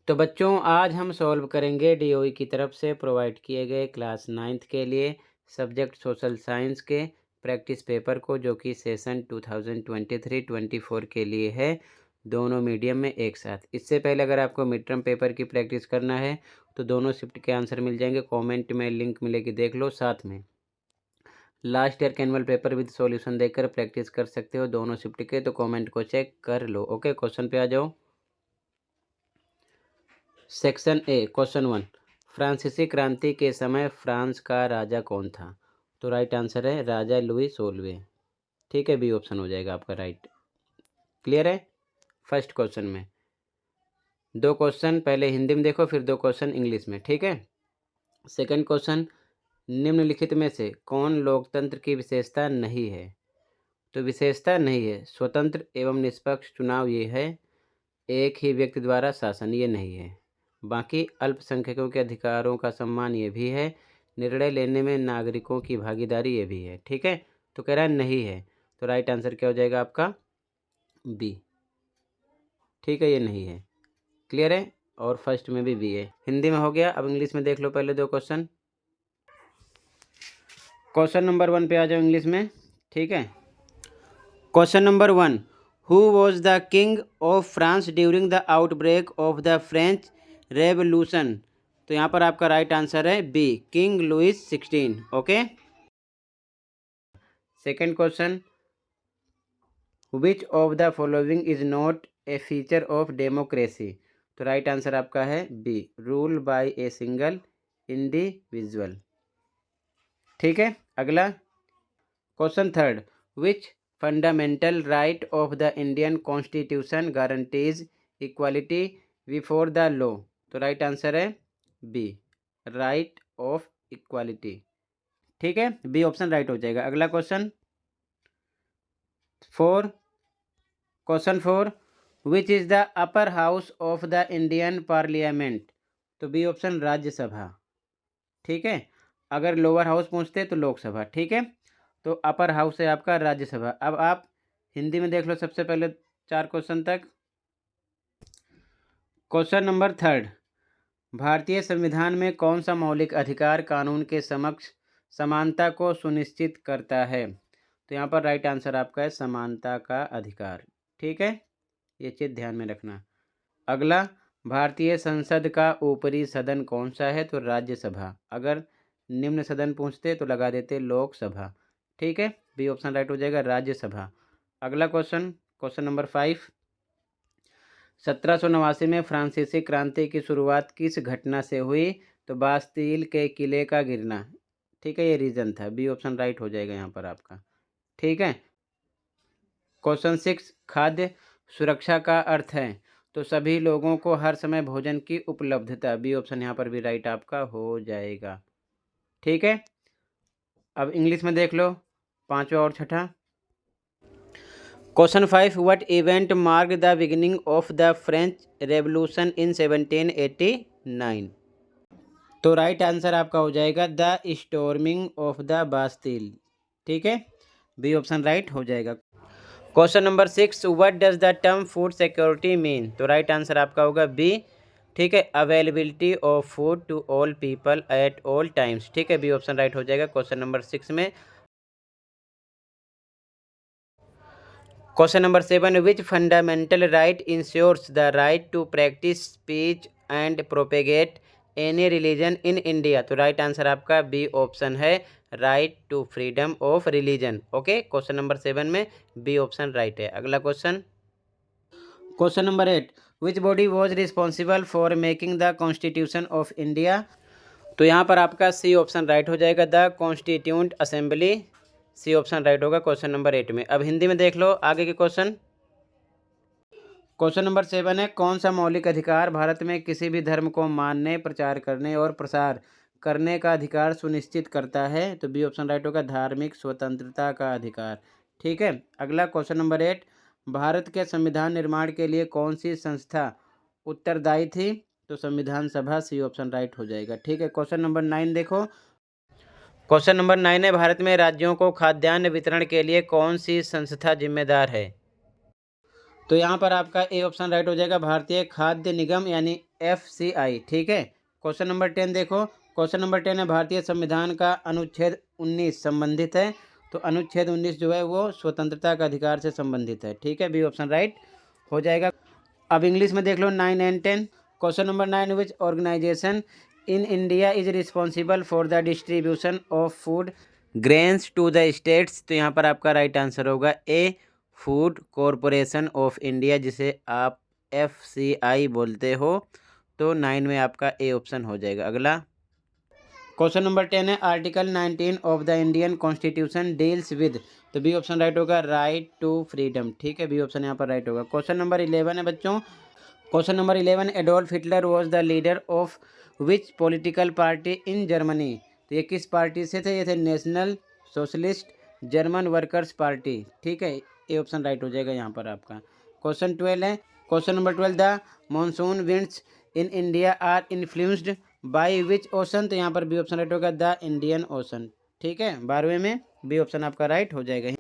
तो बच्चों आज हम सॉल्व करेंगे डीओई की तरफ से प्रोवाइड किए गए क्लास 9th के लिए सब्जेक्ट सोशल साइंस के प्रैक्टिस पेपर को, जो कि सेशन 2023-24 के लिए है, दोनों मीडियम में एक साथ। इससे पहले अगर आपको मिड टर्म पेपर की प्रैक्टिस करना है तो दोनों शिफ्ट के आंसर मिल जाएंगे, कमेंट में लिंक मिलेगी, देख लो। साथ में लास्ट ईयर के एनुअल पेपर विद सॉल्यूशन देखकर प्रैक्टिस कर सकते हो दोनों शिफ्ट के, तो कमेंट को चेक कर लो। ओके, क्वेश्चन पे आ जाओ। सेक्शन ए, क्वेश्चन 1, फ्रांसीसी क्रांति के समय फ्रांस का राजा कौन था? तो राइट आंसर है राजा लुई 16वें। ठीक है, बी ऑप्शन हो जाएगा आपका राइट। क्लियर है? फर्स्ट क्वेश्चन में दो क्वेश्चन पहले हिंदी में देखो, फिर दो क्वेश्चन इंग्लिश में। ठीक है। सेकंड क्वेश्चन, निम्नलिखित में से कौन लोकतंत्र की विशेषता नहीं है? तो विशेषता नहीं है स्वतंत्र एवं निष्पक्ष चुनाव, ये है। एक ही व्यक्ति द्वारा शासन, ये नहीं है। बाकी अल्पसंख्यकों के अधिकारों का सम्मान, ये भी है। निर्णय लेने में नागरिकों की भागीदारी, ये भी है। ठीक है, तो कह रहा है नहीं है, तो राइट आंसर क्या हो जाएगा आपका? बी। ठीक है, ये नहीं है। क्लियर है? और फर्स्ट में भी बी है। हिंदी में हो गया, अब इंग्लिश में देख लो पहले दो क्वेश्चन। क्वेश्चन नंबर 1 पे आ जाओ इंग्लिश में। ठीक है, question number 1, who was the king of France during the outbreak of the French revolution? तो यहाँ पर आपका राइट आंसर है B, king Louis 16। Okay. Second question, which of the following is not a feature of democracy? तो right answer आपका है B, rule by a single individual. ठीक है, अगला question third, which fundamental right of the Indian constitution guarantees equality before the law? तो right answer है B, right of equality. ठीक है, बी ऑप्शन राइट हो जाएगा। अगला question question four, which is the upper house of the Indian parliament? तो B option Rajya Sabha. ठीक है, अगर लोअर हाउस पूछते तो लोकसभा। ठीक है, तो अपर हाउस है आपका राज्यसभा। अब आप हिंदी में देख लो सबसे पहले 4 क्वेश्चन तक। क्वेश्चन नंबर थर्ड, भारतीय संविधान में कौन सा मौलिक अधिकार कानून के समक्ष समानता को सुनिश्चित करता है? तो यहाँ पर राइट आंसर आपका है समानता का अधिकार। ठीक है, ये चीज़ ध्यान में रखना। अगला, भारतीय संसद का ऊपरी सदन कौन सा है? तो राज्यसभा। अगर निम्न सदन पूछते तो लगा देते लोकसभा। ठीक है, बी ऑप्शन राइट हो जाएगा राज्यसभा। अगला क्वेश्चन, क्वेश्चन नंबर 5, 1789 में फ्रांसीसी क्रांति की शुरुआत किस घटना से हुई? तो बास्तील के किले का गिरना। ठीक है, ये रीजन था। बी ऑप्शन राइट हो जाएगा यहाँ पर आपका। ठीक है, क्वेश्चन 6, खाद्य सुरक्षा का अर्थ है? तो सभी लोगों को हर समय भोजन की उपलब्धता। बी ऑप्शन यहाँ पर भी राइट आपका हो जाएगा। ठीक है, अब इंग्लिश में देख लो पांचवा और छठा। Question 5, what event mark the beginning of the French revolution in 1789? तो राइट आंसर आपका हो जाएगा the storming of the Bastille. ठीक है, बी ऑप्शन राइट हो जाएगा। Question number 6, what does the term food security mean? तो राइट आंसर आपका होगा बी। ठीक है, availability of food to all people at all times. ठीक है, बी ऑप्शन राइट हो जाएगा क्वेश्चन नंबर 6 में। Question number 7, which fundamental right ensures the right to practice speech and propagate any religion in India? तो right answer आपका B option है, right to freedom of religion. Okay, question number 7 में B option right है। अगला question number 8, which body was responsible for making the constitution of India? तो यहाँ पर आपका सी ऑप्शन राइट हो जाएगा, the constituent assembly. C option right होगा क्वेश्चन नंबर 8 में। अब हिंदी में देख लो आगे के क्वेश्चन। क्वेश्चन नंबर 7 है, कौन सा मौलिक अधिकार भारत में किसी भी धर्म को मानने, प्रचार करने और प्रसार करने का अधिकार सुनिश्चित करता है? तो बी ऑप्शन राइट होगा, धार्मिक स्वतंत्रता का अधिकार। ठीक है, अगला क्वेश्चन नंबर 8, भारत के संविधान निर्माण के लिए कौन सी संस्था उत्तरदायी थी? तो संविधान सभा। सी ऑप्शन राइट हो जाएगा। ठीक है, क्वेश्चन नंबर 9 देखो। क्वेश्चन नंबर 9 है, भारत में राज्यों को खाद्यान्न वितरण के लिए कौन सी संस्था जिम्मेदार है? तो यहाँ पर आपका ए ऑप्शन राइट हो जाएगा, भारतीय खाद्य निगम यानी FCI। ठीक है, क्वेश्चन नंबर 10 देखो। क्वेश्चन नंबर 10 है, भारतीय संविधान का अनुच्छेद 19 संबंधित है। तो अनुच्छेद 19 जो है वो स्वतंत्रता का अधिकार से संबंधित है। ठीक है, बी ऑप्शन राइट हो जाएगा। अब इंग्लिश में देख लो 9 and 10। Question number 9, which organization in India is responsible for the distribution of food grains to the states. तो यहाँ पर आपका राइट आंसर होगा A, food corporation of India, जिसे आप FCI बोलते हो। तो 9 में आपका ए ऑप्शन हो जाएगा। अगला क्वेश्चन नंबर 10 है, article 19 of the Indian constitution deals with. तो बी ऑप्शन राइट होगा, राइट टू फ्रीडम। ठीक है, बी ऑप्शन यहाँ पर राइट होगा। क्वेश्चन नंबर 11 है बच्चों। Question number 11, Adolf Hitler was the leader of which political party in Germany. तो ये किस पार्टी से थे? ये थे national socialist German workers party. ठीक है, ए ऑप्शन राइट हो जाएगा यहाँ पर आपका। क्वेश्चन 12 है, question number 12, the monsoon winds in India are influenced by which ocean. तो यहाँ पर बी ऑप्शन राइट होगा, द इंडियन ओशन। ठीक है, 12वें में बी ऑप्शन आपका राइट हो जाएगा।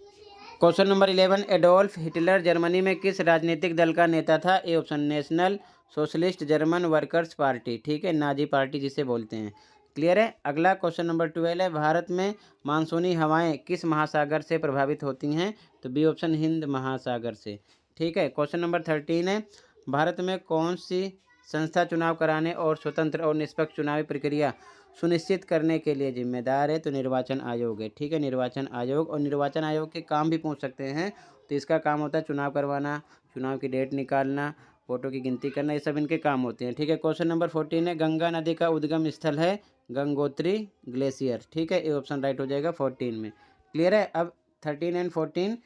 Question number 11, Adolf Hitler Germany में किस राजनीतिक दल का नेता था? A option national socialist German workers party. ठीक है, नाजी पार्टी जिसे बोलते हैं। क्लियर है। अगला क्वेश्चन नंबर 12 है, भारत में मानसूनी हवाएं किस महासागर से प्रभावित होती हैं? तो बी ऑप्शन हिंद महासागर से। ठीक है, क्वेश्चन नंबर 13 है, भारत में कौन सी संस्था चुनाव कराने और स्वतंत्र और निष्पक्ष चुनावी प्रक्रिया सुनिश्चित करने के लिए जिम्मेदार है? तो निर्वाचन आयोग है। ठीक है, निर्वाचन आयोग। और निर्वाचन आयोग के काम भी पूछ सकते हैं। तो इसका काम होता है चुनाव करवाना, चुनाव की डेट निकालना, वोटों की गिनती करना, ये सब इनके काम होते हैं। ठीक है, क्वेश्चन नंबर 14 है, गंगा नदी का उद्गम स्थल है गंगोत्री ग्लेशियर। ठीक है, ये ऑप्शन राइट हो जाएगा 14 में। क्लियर है। अब 13 एंड 14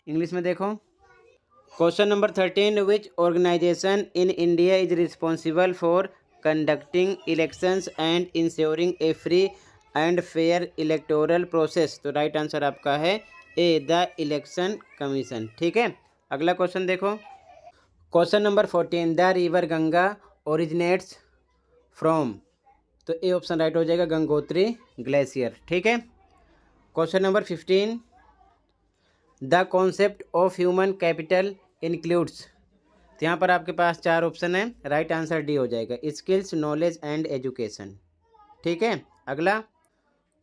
इंग्लिश में देखो। Question number 13, which organization in India is responsible for conducting elections and ensuring a free and fair electoral process. तो राइट आंसर आपका है ए, द इलेक्शन कमीशन। ठीक है, अगला क्वेश्चन देखो। Question number 14, the river Ganga originates from. तो A option right हो जाएगा, गंगोत्री ग्लेशियर। ठीक है, question number 15, the concept of human capital includes. तो यहाँ पर आपके पास 4 ऑप्शन है, राइट आंसर डी हो जाएगा, स्किल्स नॉलेज एंड एजुकेशन। ठीक है, अगला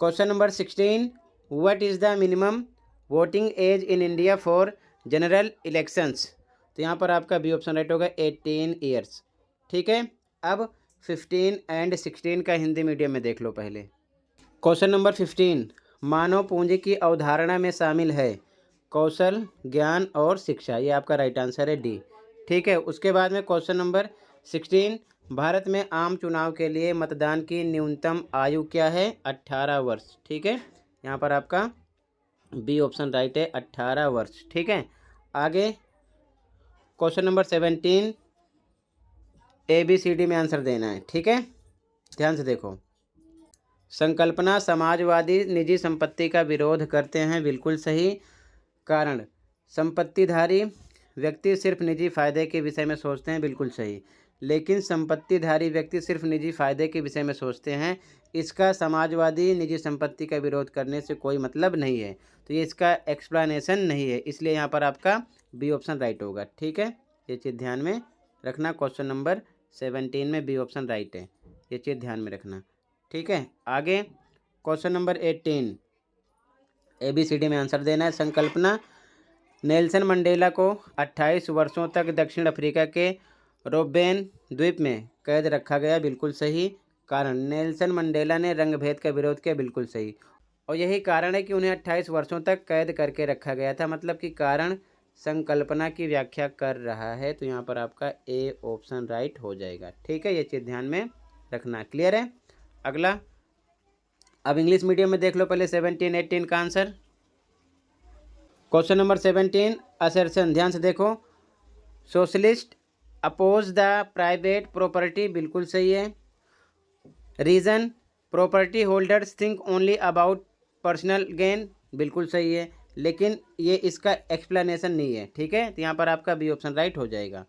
question number 16, what is the minimum voting age in India for general elections. तो यहाँ पर आपका बी ऑप्शन राइट होगा, 18 ईयर्स। ठीक है, अब 15 एंड 16 का हिंदी मीडियम में देख लो पहले। क्वेश्चन नंबर 15, मानव पूंजी की अवधारणा में शामिल है कौशल, ज्ञान और शिक्षा। ये आपका राइट आंसर है डी। ठीक है, उसके बाद में क्वेश्चन नंबर 16, भारत में आम चुनाव के लिए मतदान की न्यूनतम आयु क्या है? 18 वर्ष। ठीक है, यहाँ पर आपका बी ऑप्शन राइट है, 18 वर्ष। ठीक है, आगे क्वेश्चन नंबर 17, ABCD में आंसर देना है। ठीक है, ध्यान से देखो। संकल्पना समाजवादी निजी संपत्ति का विरोध करते हैं, बिल्कुल सही। कारण संपत्तिधारी व्यक्ति सिर्फ निजी फायदे के विषय में सोचते हैं, बिल्कुल सही। लेकिन संपत्तिधारी व्यक्ति सिर्फ निजी फायदे के विषय में सोचते हैं, इसका समाजवादी निजी संपत्ति का विरोध करने से कोई मतलब नहीं है। तो ये इसका एक्सप्लेनेशन नहीं है, इसलिए यहाँ पर आपका बी ऑप्शन राइट होगा। ठीक है, ये चीज़ ध्यान में रखना। क्वेश्चन नंबर 17 में बी ऑप्शन राइट है, ये चीज़ ध्यान में रखना। ठीक है, आगे क्वेश्चन नंबर 18, ABCD में आंसर देना है। संकल्पना नेल्सन मंडेला को 28 वर्षों तक दक्षिण अफ्रीका के रोबेन द्वीप में कैद रखा गया, बिल्कुल सही। कारण नेल्सन मंडेला ने रंगभेद का विरोध किया, बिल्कुल सही। और यही कारण है कि उन्हें 28 वर्षों तक कैद करके रखा गया था, मतलब कि कारण संकल्पना की व्याख्या कर रहा है। तो यहाँ पर आपका ए ऑप्शन राइट हो जाएगा। ठीक है, ये चीज़ ध्यान में रखना। क्लियर है। अगला अब इंग्लिश मीडियम में देख लो पहले 17 18 का आंसर। Question number 17, assertion. ध्यान से देखो। Socialist oppose the private property, बिल्कुल सही है। Reason property holders think only about personal gain, बिल्कुल सही है। लेकिन ये इसका एक्सप्लेनेशन नहीं है। ठीक है, तो यहाँ पर आपका बी ऑप्शन राइट हो जाएगा।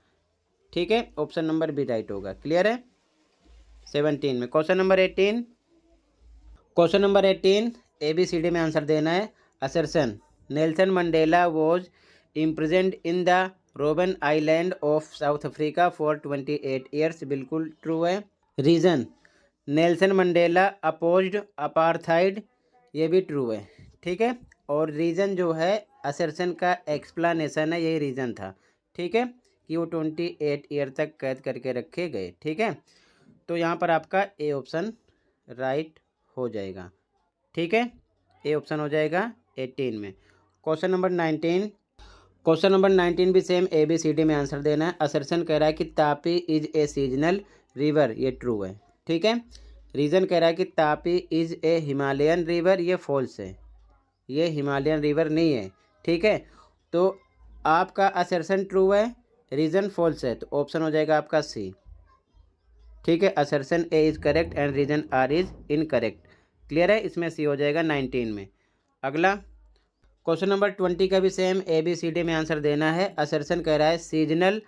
ठीक है, ऑप्शन नंबर बी राइट होगा। क्लियर है। 17 में question number 18, question number 18 ABCD में आंसर देना है। Assertion Nelson Mandela was imprisoned in the Robben island of South Africa for 28 years, बिल्कुल ट्रू है। Reason Nelson Mandela opposed apartheid, ये भी ट्रू है। ठीक है, और रीज़न जो है असर्शन का एक्सप्लानेशन है, यही रीज़न था। ठीक है, कि वो 28 ईयर तक कैद करके रखे गए। ठीक है, तो यहाँ पर आपका ए ऑप्शन राइट हो जाएगा। ठीक है, ए ऑप्शन हो जाएगा 18 में। क्वेश्चन नंबर 19, क्वेश्चन नंबर 19 भी सेम ABCD में आंसर देना है। असर्शन कह रहा है कि Tapi is a seasonal river, ये ट्रू है। ठीक है, रीज़न कह रहा है कि Tapi is a Himalayan river, ये फॉल्स है, ये हिमालयन रिवर नहीं है। ठीक है, तो आपका असर्शन ट्रू है, रीज़न फॉल्स है, तो ऑप्शन हो जाएगा आपका सी। ठीक है, assertion A is correct and reason R is incorrect. Clear है, इसमें सी हो जाएगा 19 में। अगला क्वेश्चन नंबर 20 का भी सेम ABCD में आंसर देना है। असर्शन कह रहा है seasonal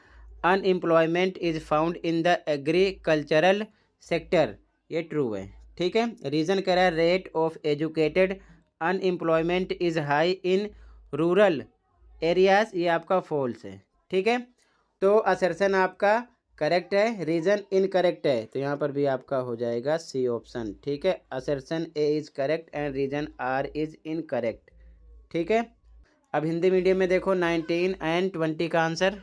unemployment is found in the agricultural sector, ये ट्रू है। ठीक है, रीज़न कह रहा है rate of educated unemployment is high in rural areas, ये आपका फॉल्स है। ठीक है, तो असर्शन आपका करेक्ट है, रीज़न इनकरेक्ट है, तो यहाँ पर भी आपका हो जाएगा सी ऑप्शन। ठीक है, assertion A is correct and reason R is incorrect. ठीक है, अब हिंदी मीडियम में देखो 19 एंड 20 का आंसर।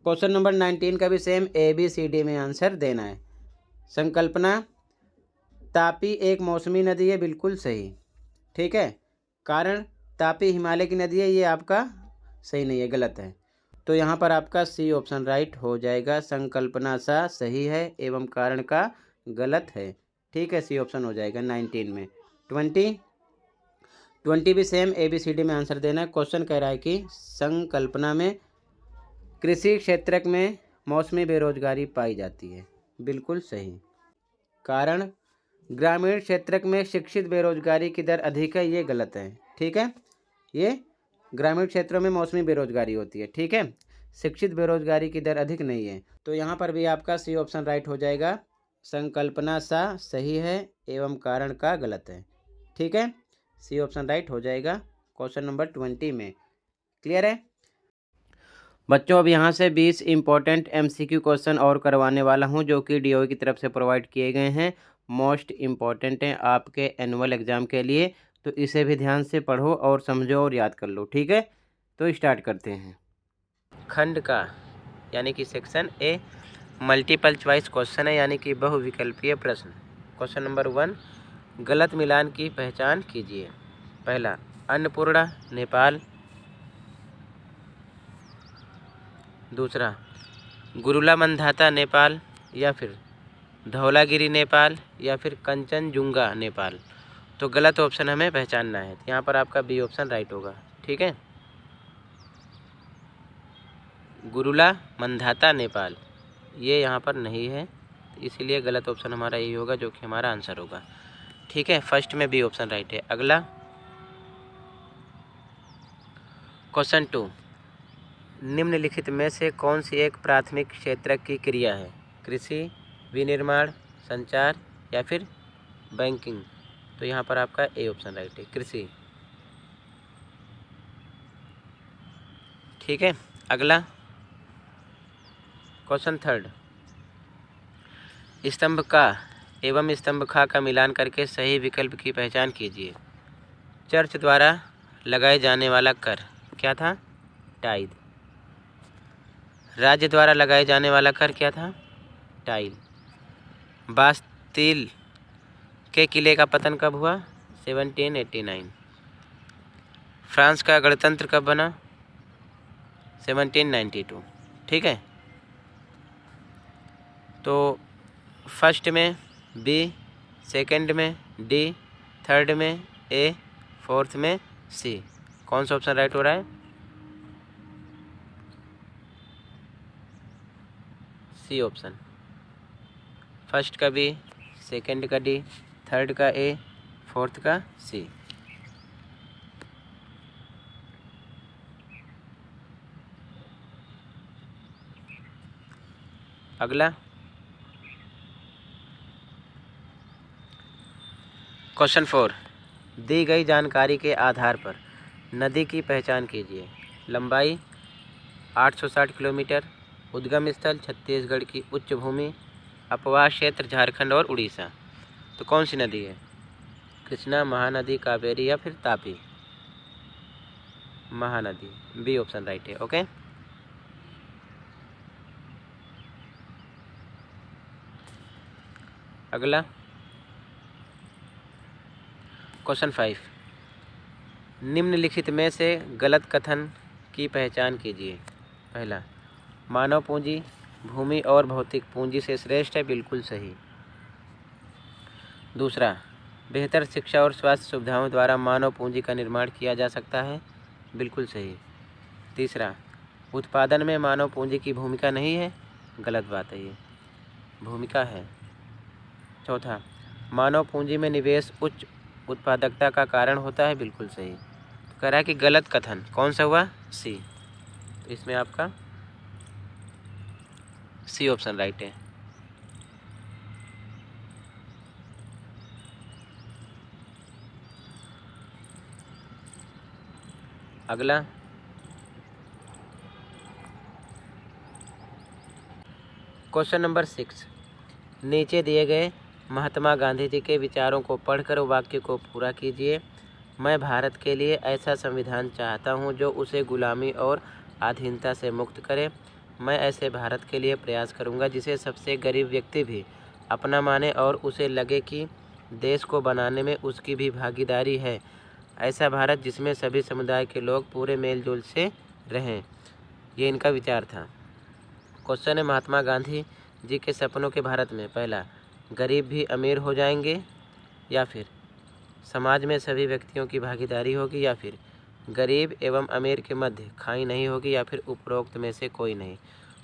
क्वेश्चन नंबर 19 का भी सेम ABCD में आंसर देना है। संकल्पना तापी एक मौसमी नदी है, बिल्कुल सही। ठीक है, कारण तापी हिमालय की नदी है, ये आपका सही नहीं है, गलत है, तो यहाँ पर आपका सी ऑप्शन राइट हो जाएगा। संकल्पना सा सही है एवं कारण का गलत है। ठीक है, सी ऑप्शन हो जाएगा 19 में। 20 भी सेम ABCD में आंसर देना है। क्वेश्चन कह रहा है कि संकल्पना में कृषि क्षेत्र में मौसमी बेरोजगारी पाई जाती है, बिल्कुल सही। कारण ग्रामीण क्षेत्र में शिक्षित बेरोजगारी की दर अधिक है, ये गलत है। ठीक है, ये ग्रामीण क्षेत्रों में मौसमी बेरोजगारी होती है। ठीक है, शिक्षित बेरोजगारी की दर अधिक नहीं है, तो यहाँ पर भी आपका सी ऑप्शन राइट हो जाएगा। संकल्पना सा सही है एवं कारण का गलत है। ठीक है, सी ऑप्शन राइट हो जाएगा क्वेश्चन नंबर 20 में। क्लियर है बच्चों? अब यहाँ से 20 इंपॉर्टेंट MCQ क्वेश्चन और करवाने वाला हूँ, जो कि DOE की तरफ से प्रोवाइड किए गए हैं। मोस्ट इम्पॉर्टेंट हैं आपके एनुअल एग्ज़ाम के लिए, तो इसे भी ध्यान से पढ़ो और समझो और याद कर लो। ठीक है, तो स्टार्ट करते हैं। खंड का यानी कि section A multiple choice question है, यानी कि बहुविकल्पीय प्रश्न। क्वेश्चन नंबर 1, गलत मिलान की पहचान कीजिए। पहला, अन्नपूर्णा नेपाल। दूसरा, गुरुला मंधाता नेपाल, या फिर धौलागिरी नेपाल, या फिर कंचनजुंगा नेपाल। तो गलत ऑप्शन हमें पहचानना है, यहाँ पर आपका बी ऑप्शन राइट होगा। ठीक है, गुरुला मंधाता नेपाल ये यहाँ पर नहीं है, इसीलिए गलत ऑप्शन हमारा यही होगा, जो कि हमारा आंसर होगा। ठीक है, फर्स्ट में बी ऑप्शन राइट है। अगला क्वेश्चन 2, निम्नलिखित में से कौन सी एक प्राथमिक क्षेत्र की क्रिया है? कृषि, विनिर्माण, संचार, या फिर बैंकिंग। तो यहाँ पर आपका ए ऑप्शन राइट है, कृषि। ठीक है, अगला क्वेश्चन 3, स्तंभ का एवं स्तंभ खा का मिलान करके सही विकल्प की पहचान कीजिए। चर्च द्वारा लगाए जाने वाला कर क्या था? टाइल। राज्य द्वारा लगाए जाने वाला कर क्या था? टाइल। बास्तिल के किले का पतन कब हुआ? 1789। फ्रांस का गणतंत्र कब बना? 1792। ठीक है, तो फर्स्ट में बी, सेकंड में डी, थर्ड में ए, फोर्थ में सी। कौन सा ऑप्शन राइट हो रहा है? C option. फर्स्ट का बी, सेकंड का डी, थर्ड का ए, फोर्थ का सी। अगला क्वेश्चन 4, दी गई जानकारी के आधार पर नदी की पहचान कीजिए। लंबाई, 860 किलोमीटर। उद्गम स्थल छत्तीसगढ़ की उच्च भूमि। अपवाह क्षेत्र झारखंड और उड़ीसा। तो कौन सी नदी है? कृष्णा, महानदी, कावेरी या फिर Tapi? Mahanadi, B option right है। ओके, अगला क्वेश्चन 5, निम्नलिखित में से गलत कथन की पहचान कीजिए। पहला, मानव पूंजी भूमि और भौतिक पूंजी से श्रेष्ठ है, बिल्कुल सही। दूसरा, बेहतर शिक्षा और स्वास्थ्य सुविधाओं द्वारा मानव पूंजी का निर्माण किया जा सकता है, बिल्कुल सही। तीसरा, उत्पादन में मानव पूंजी की भूमिका नहीं है, गलत बात है, ये भूमिका है। चौथा, मानव पूंजी में निवेश उच्च उत्पादकता का कारण होता है, बिल्कुल सही। तो कह रहा है कि गलत कथन कौन सा हुआ? सी। तो इसमें आपका सी ऑप्शन राइट है। अगला क्वेश्चन नंबर 6, नीचे दिए गए महात्मा गांधी जी के विचारों को पढ़कर वाक्य को पूरा कीजिए। मैं भारत के लिए ऐसा संविधान चाहता हूं जो उसे गुलामी और अधीनता से मुक्त करे। मैं ऐसे भारत के लिए प्रयास करूंगा जिसे सबसे गरीब व्यक्ति भी अपना माने और उसे लगे कि देश को बनाने में उसकी भी भागीदारी है। ऐसा भारत जिसमें सभी समुदाय के लोग पूरे मेलजोल से रहें। ये इनका विचार था। क्वेश्चन है, महात्मा गांधी जी के सपनों के भारत में पहला, गरीब भी अमीर हो जाएंगे, या फिर समाज में सभी व्यक्तियों की भागीदारी होगी, या फिर गरीब एवं अमीर के मध्य खाई नहीं होगी, या फिर उपरोक्त में से कोई नहीं।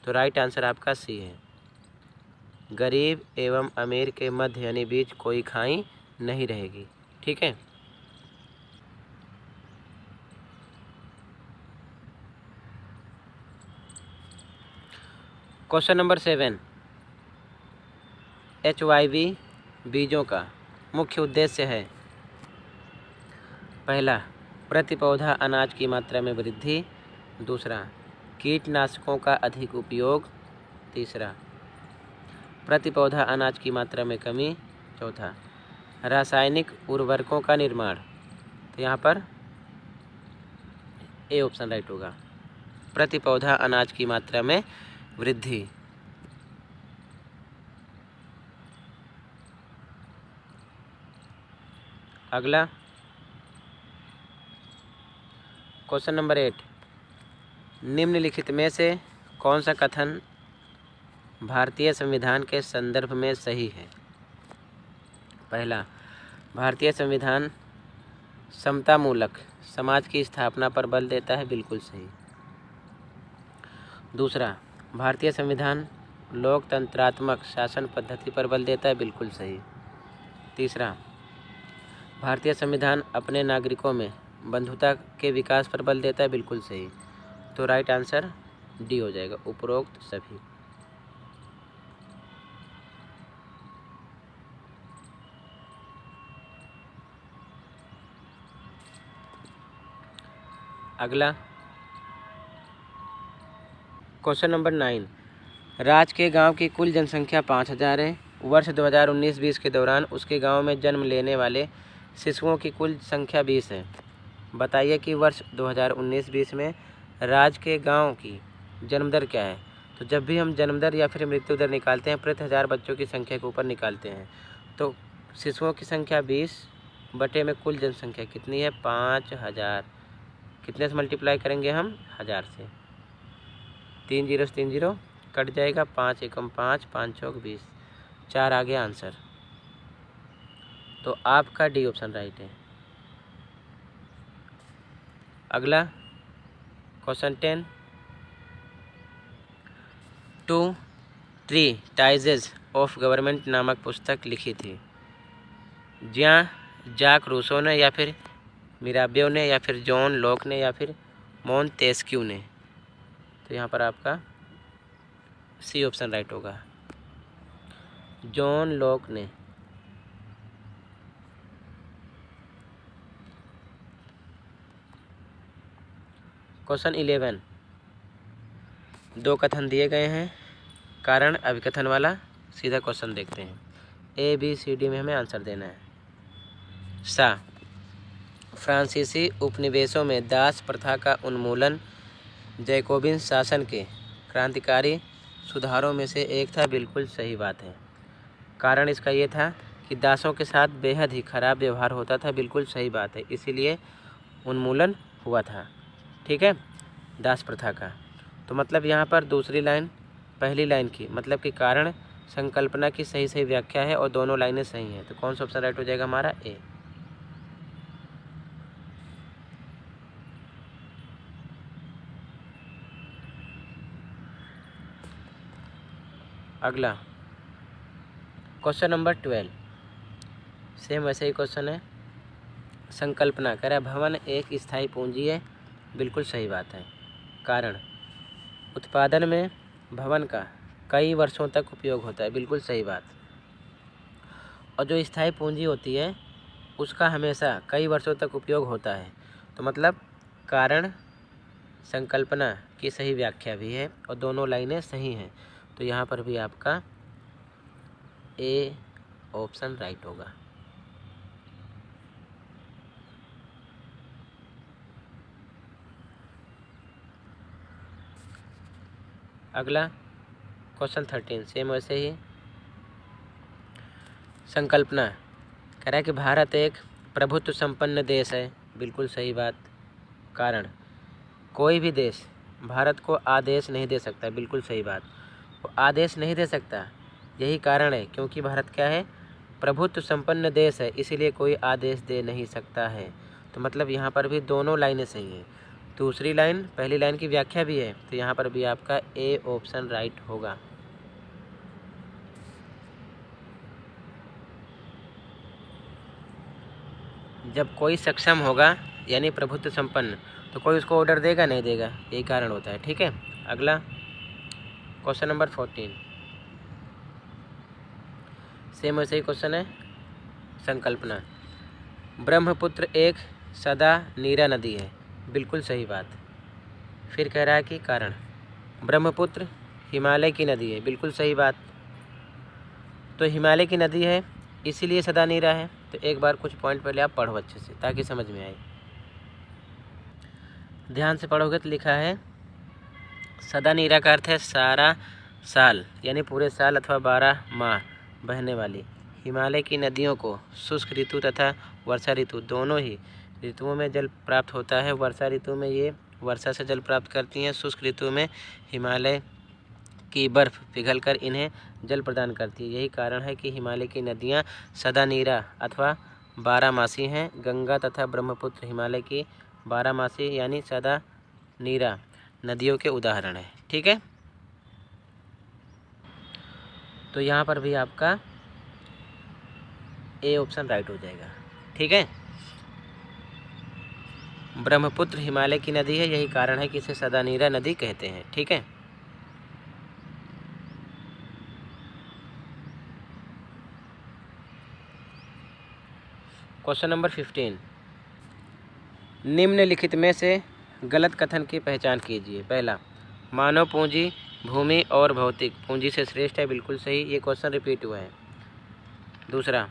तो राइट आंसर आपका सी है, गरीब एवं अमीर के मध्य यानी बीच कोई खाई नहीं रहेगी। ठीक है, क्वेश्चन नंबर 7, HYV बीजों का मुख्य उद्देश्य है। पहला, प्रति पौधा अनाज की मात्रा में वृद्धि। दूसरा, कीटनाशकों का अधिक उपयोग। तीसरा, प्रति पौधा अनाज की मात्रा में कमी। चौथा, रासायनिक उर्वरकों का निर्माण। तो यहाँ पर ए ऑप्शन राइट होगा, प्रति पौधा अनाज की मात्रा में वृद्धि। अगला क्वेश्चन नंबर 8, निम्नलिखित में से कौन सा कथन भारतीय संविधान के संदर्भ में सही है? पहला, भारतीय संविधान समतामूलक समाज की स्थापना पर बल देता है, बिल्कुल सही। दूसरा, भारतीय संविधान लोकतंत्रात्मक शासन पद्धति पर बल देता है, बिल्कुल सही। तीसरा, भारतीय संविधान अपने नागरिकों में बंधुता के विकास पर बल देता है, बिल्कुल सही। तो राइट आंसर डी हो जाएगा, उपरोक्त सभी। अगला क्वेश्चन नंबर 9, राज्य के गांव की कुल जनसंख्या 5000 है। वर्ष 2019-20 के दौरान उसके गांव में जन्म लेने वाले शिशुओं की कुल संख्या 20 है। बताइए कि वर्ष 2019-20 में राज्य के गांव की जन्म दर क्या है? तो जब भी हम जन्म दर या फिर मृत्यु दर निकालते हैं, प्रति 1000 बच्चों की संख्या के ऊपर निकालते हैं। तो शिशुओं की संख्या 20 बटे में कुल जनसंख्या कितनी है? 5000। कितने से मल्टीप्लाई करेंगे हम? 1000 से। 3 0 से 3 0 कट जाएगा, 5 एकम 5, 5 चौक 20, 4 आ गया आंसर। तो आपका डी ऑप्शन राइट है। अगला क्वेश्चन 10, टू ट्रीटाइजेज ऑफ गवर्नमेंट नामक पुस्तक लिखी थी। जहाँ जाक रूसो ने, या फिर मिराबियो ने, या फिर जॉन लॉक ने, या फिर मोंटेस्क्यू ने। तो यहाँ पर आपका सी ऑप्शन राइट होगा, जॉन लॉक ने। क्वेश्चन 11, दो कथन दिए गए हैं, कारण अभिकथन वाला। सीधा क्वेश्चन देखते हैं। A, B, C, D में हमें आंसर देना है। सा, फ्रांसीसी उपनिवेशों में दास प्रथा का उन्मूलन जैकोबिन शासन के क्रांतिकारी सुधारों में से एक था। बिल्कुल सही बात है। कारण इसका ये था कि दासों के साथ बेहद ही खराब व्यवहार होता था। बिल्कुल सही बात है, इसीलिए उन्मूलन हुआ था। ठीक है, दास प्रथा का। तो मतलब यहाँ पर दूसरी लाइन पहली लाइन की मतलब कि कारण संकल्पना की सही व्याख्या है और दोनों लाइनें सही हैं। तो कौन सा ऑप्शन राइट हो जाएगा हमारा? ए। अगला क्वेश्चन नंबर 12, सेम वैसे ही क्वेश्चन है। संकल्पना कह रहा है भवन एक स्थायी पूंजी है। बिल्कुल सही बात है। कारण उत्पादन में भवन का कई वर्षों तक उपयोग होता है। बिल्कुल सही बात। और जो स्थायी पूंजी होती है उसका हमेशा कई वर्षों तक उपयोग होता है। तो मतलब कारण संकल्पना की सही व्याख्या भी है और दोनों लाइनें सही हैं। तो यहाँ पर भी आपका ए ऑप्शन राइट होगा। अगला क्वेश्चन 13, सेम वैसे ही। संकल्पना कह रहा है कि भारत एक प्रभुत्व संपन्न देश है। बिल्कुल सही बात। कारण कोई भी देश भारत को आदेश नहीं दे सकता। बिल्कुल सही बात। वो आदेश नहीं दे सकता, यही कारण है क्योंकि भारत क्या है? प्रभुत्व संपन्न देश है, इसीलिए कोई आदेश दे नहीं सकता है। तो मतलब यहाँ पर भी दोनों लाइनें सही हैं। दूसरी लाइन पहली लाइन की व्याख्या भी है। तो यहाँ पर भी आपका ए ऑप्शन राइट होगा। जब कोई सक्षम होगा यानी प्रभुत्व संपन्न तो कोई उसको ऑर्डर देगा नहीं देगा, यही कारण होता है। ठीक है, अगला क्वेश्चन नंबर 14, सेम वैसे ही क्वेश्चन है। संकल्पना ब्रह्मपुत्र एक सदा नीरा नदी है। बिल्कुल सही बात। फिर कह रहा है कि कारण ब्रह्मपुत्र हिमालय की नदी है। बिल्कुल सही बात। तो हिमालय की नदी है इसीलिए सदा नीरा है। तो एक बार कुछ पॉइंट पहले आप पढ़ो अच्छे से ताकि समझ में आए। ध्यान से पढ़ोगे तो लिखा है सदा नीरा का अर्थ है सारा साल यानी पूरे साल अथवा 12 माह बहने वाली। हिमालय की नदियों को शुष्क ऋतु तथा वर्षा ऋतु दोनों ही ऋतुओं में जल प्राप्त होता है। वर्षा ऋतु में ये वर्षा से जल प्राप्त करती हैं। शुष्क ऋतु में हिमालय की बर्फ़ पिघलकर इन्हें जल प्रदान करती है। यही कारण है कि हिमालय की नदियाँ सदा नीरा अथवा 12मासी हैं। गंगा तथा ब्रह्मपुत्र हिमालय की 12मासी यानी सदा नीरा नदियों के उदाहरण हैं। ठीक है, तो यहाँ पर भी आपका ए ऑप्शन राइट हो जाएगा। ठीक है, ब्रह्मपुत्र हिमालय की नदी है, यही कारण है कि इसे सदा नीरा नदी कहते हैं। ठीक है, क्वेश्चन नंबर 15, निम्नलिखित में से गलत कथन की पहचान कीजिए। पहला, मानव पूंजी भूमि और भौतिक पूंजी से श्रेष्ठ है। बिल्कुल सही, ये क्वेश्चन रिपीट हुआ है। दूसरा,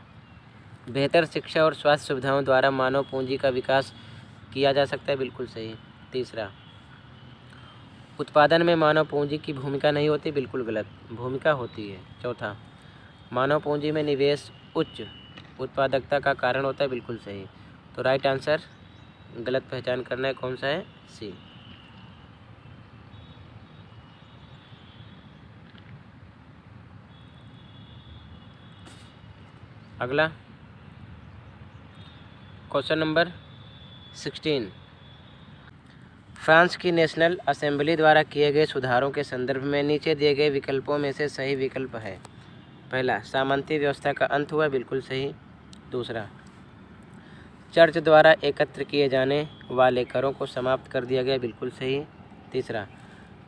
बेहतर शिक्षा और स्वास्थ्य सुविधाओं द्वारा मानव पूंजी का विकास किया जा सकता है। बिल्कुल सही। तीसरा, उत्पादन में मानव पूंजी की भूमिका नहीं होती। बिल्कुल गलत, भूमिका होती है। चौथा, मानव पूंजी में निवेश उच्च उत्पादकता का कारण होता है। बिल्कुल सही। तो राइट आंसर गलत पहचान करना है, कौन सा है? सी। अगला क्वेश्चन नंबर 16, फ्रांस की नेशनल असेंबली द्वारा किए गए सुधारों के संदर्भ में नीचे दिए गए विकल्पों में से सही विकल्प है। पहला, सामंती व्यवस्था का अंत हुआ। बिल्कुल सही। दूसरा, चर्च द्वारा एकत्र किए जाने वाले करों को समाप्त कर दिया गया। बिल्कुल सही। तीसरा,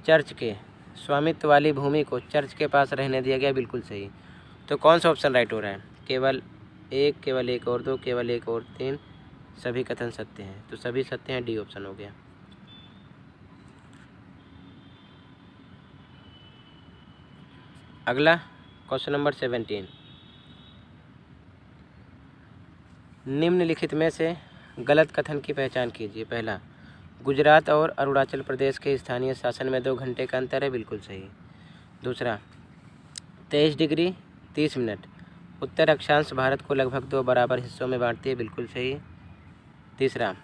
चर्च के स्वामित्व वाली भूमि को चर्च के पास रहने दिया गया। बिल्कुल सही। तो कौन सा ऑप्शन राइट हो रहा है? केवल एक और दो, केवल एक और तीन, सभी कथन सत्य हैं। तो सभी सत्य हैं, डी ऑप्शन हो गया। अगला क्वेश्चन नंबर 17, निम्नलिखित में से गलत कथन की पहचान कीजिए। पहला, गुजरात और अरुणाचल प्रदेश के स्थानीय शासन में 2 घंटे का अंतर है, बिल्कुल सही। दूसरा, 23 डिग्री 30 मिनट उत्तर अक्षांश भारत को लगभग 2 बराबर हिस्सों में बांटती है, बिल्कुल सही। तीसरा,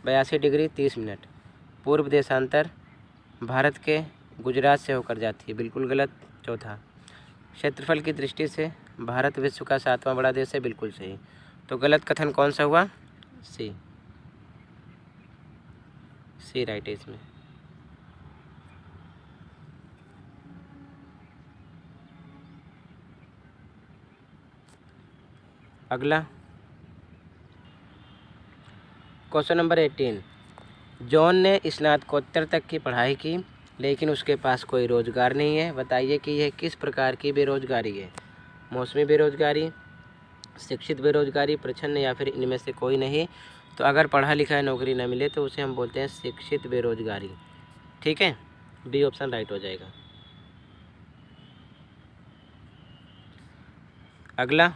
82 डिग्री 30 मिनट पूर्व देशांतर भारत के गुजरात से होकर जाती है, बिल्कुल गलत। चौथा, क्षेत्रफल की दृष्टि से भारत विश्व का 7वां बड़ा देश है, बिल्कुल सही। तो गलत कथन कौन सा हुआ? सी राइट है इसमें। अगला क्वेश्चन नंबर 18, जॉन ने स्नातकोत्तर तक की पढ़ाई की लेकिन उसके पास कोई रोजगार नहीं है। बताइए कि यह किस प्रकार की बेरोजगारी है? मौसमी बेरोजगारी, शिक्षित बेरोजगारी, प्रच्छन्न या फिर इनमें से कोई नहीं। तो अगर पढ़ा लिखा है नौकरी न मिले तो उसे हम बोलते हैं शिक्षित बेरोजगारी। ठीक है, बी ऑप्शन राइट हो जाएगा। अगला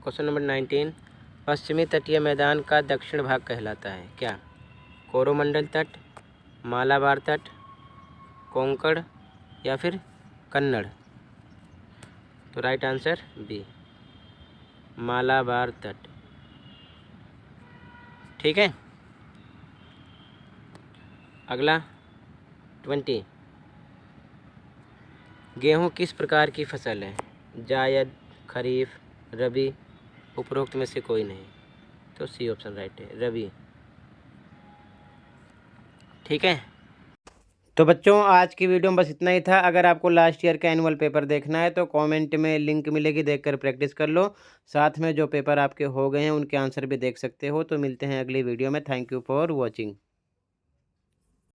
क्वेश्चन नंबर 19, पश्चिमी तटीय मैदान का दक्षिण भाग कहलाता है क्या? कोरोमंडल तट, मालाबार तट, कोंकण या फिर कन्नड़। तो राइट आंसर बी, मालाबार तट। ठीक है। अगला 20, गेहूँ किस प्रकार की फसल है? जायद, खरीफ, रबी, उपरोक्त में से कोई नहीं। तो सी ऑप्शन राइट है, रबी। ठीक है। तो बच्चों आज की वीडियो में बस इतना ही था। अगर आपको लास्ट ईयर का एनुअल पेपर देखना है तो कमेंट में लिंक मिलेगी, देखकर प्रैक्टिस कर लो। साथ में जो पेपर आपके हो गए हैं उनके आंसर भी देख सकते हो। तो मिलते हैं अगली वीडियो में। Thank you for watching.